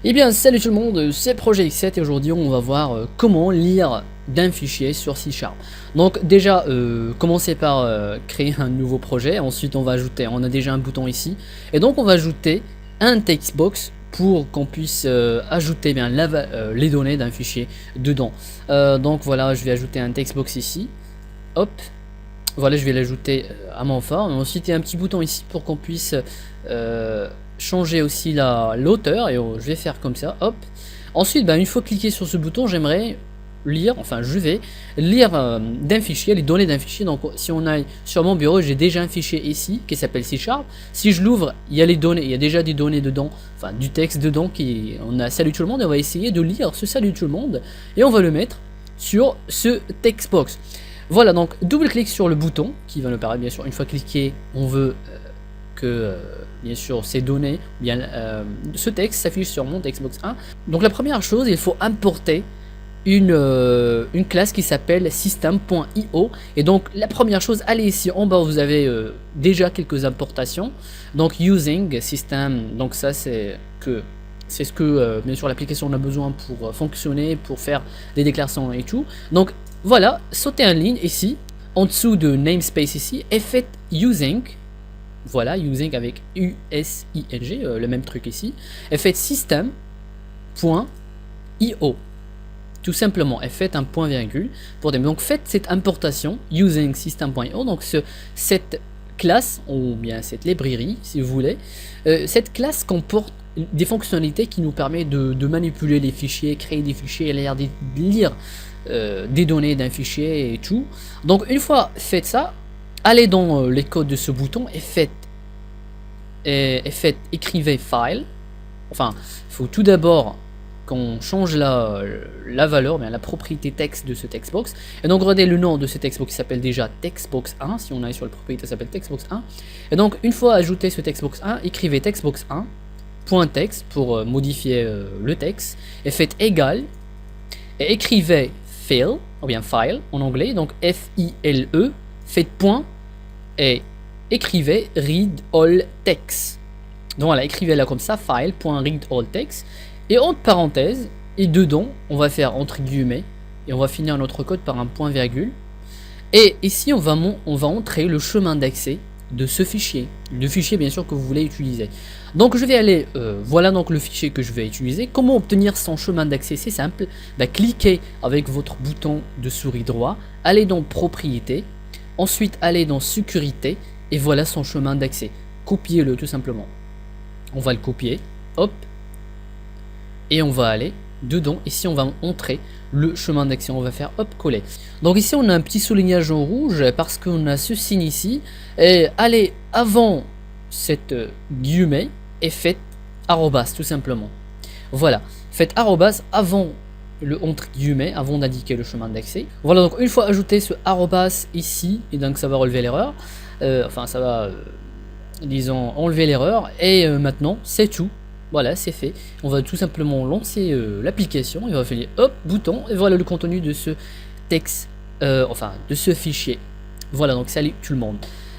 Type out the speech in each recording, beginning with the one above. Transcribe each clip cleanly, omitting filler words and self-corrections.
Eh bien salut tout le monde, c'est Projet X7 et aujourd'hui on va voir comment lire d'un fichier sur C#. Donc déjà commencer par créer un nouveau projet, ensuite on va ajouter, on a déjà un bouton ici, et donc on va ajouter un textbox pour qu'on puisse ajouter bien les données d'un fichier dedans. Donc voilà, je vais ajouter un textbox ici, hop, voilà je vais l'ajouter à mon fort, et ensuite il y a un petit bouton ici pour qu'on puisse changer aussi l'auteur, et je vais faire comme ça, hop. Ensuite une fois cliqué sur ce bouton, j'aimerais lire, enfin je vais lire d'un fichier, les données d'un fichier. Donc si on aille sur mon bureau, j'ai déjà un fichier ici qui s'appelle C#. Si je l'ouvre, il y a les données, il y a déjà des données dedans, enfin du texte dedans, on a salut tout le monde, et on va essayer de lire ce salut tout le monde et on va le mettre sur ce textbox. Voilà, donc double clic sur le bouton qui va nous permettre, bien sûr, une fois cliqué, on veut que bien sûr ces données, bien ce texte s'affiche sur mon textbox 1. Donc la première chose, il faut importer une classe qui s'appelle system.io, et donc la première chose, allez ici en bas, vous avez déjà quelques importations, donc using system, donc ça c'est ce que bien sûr l'application en a besoin pour fonctionner, pour faire des déclarations et tout. Donc voilà, sautez en ligne ici en dessous de namespace ici et faites using. Voilà, using avec U-S-I-N-G, le même truc ici. Et faites system.io. Tout simplement, et faites un point virgule pour des. Donc faites cette importation using system.io. Donc cette classe, ou bien cette librairie, si vous voulez, cette classe comporte des fonctionnalités qui nous permettent de manipuler les fichiers, créer des fichiers, lire des données d'un fichier et tout. Donc une fois fait ça, allez dans les codes de ce bouton et écrivez file. Enfin, il faut tout d'abord qu'on change la valeur, bien la propriété texte de ce textbox. Et donc regardez, le nom de ce textbox s'appelle déjà textbox 1. Si on est sur la propriété, ça s'appelle textbox 1. Et donc une fois ajouté ce textbox 1, écrivez textbox 1 .text pour modifier le texte, et faites égal, et écrivez file, ou bien file en anglais, donc F-I-L-E, faites point, et écrivez read all text. Donc voilà, écrivez là comme ça, file.read all text, et entre parenthèses, et dedans, on va faire entre guillemets, et on va finir notre code par un point virgule, et ici on va entrer le chemin d'accès de ce fichier, le fichier bien sûr que vous voulez utiliser. Donc je vais aller, voilà donc le fichier que je vais utiliser. Comment obtenir son chemin d'accès? C'est simple, cliquez avec votre bouton de souris droit, allez dans propriété, ensuite allez dans sécurité, et voilà son chemin d'accès. Copiez-le tout simplement. On va le copier, hop, et on va aller dedans. Ici on va entrer le chemin d'accès, on va faire hop, coller. Donc ici on a un petit soulignage en rouge parce qu'on a ce signe ici, et allez avant cette guillemet et faites arrobas tout simplement. Voilà, faites arrobas avant le entre guillemets, avant d'indiquer le chemin d'accès. Voilà, donc une fois ajouté ce arrobas ici, et donc ça va relever l'erreur, enfin ça va disons enlever l'erreur, et maintenant c'est tout. Voilà, c'est fait. On va tout simplement lancer l'application, et on va faire hop, bouton, et voilà le contenu de ce texte, enfin de ce fichier. Voilà, donc salut tout le monde.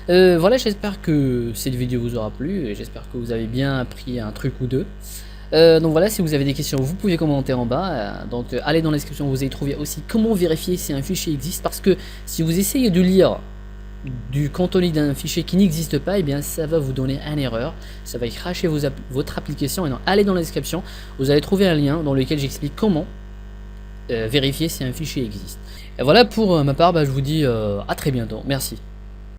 Voilà, j'espère que cette vidéo vous aura plu, et j'espère que vous avez bien appris un truc ou deux. Donc voilà, si vous avez des questions, vous pouvez commenter en bas. Donc allez dans la description, vous allez trouver aussi comment vérifier si un fichier existe, parce que si vous essayez de lire du contenu d'un fichier qui n'existe pas, et bien ça va vous donner une erreur, ça va crasher votre application. Et donc allez dans la description, vous allez trouver un lien dans lequel j'explique comment vérifier si un fichier existe. Et voilà, pour ma part, je vous dis à très bientôt, merci.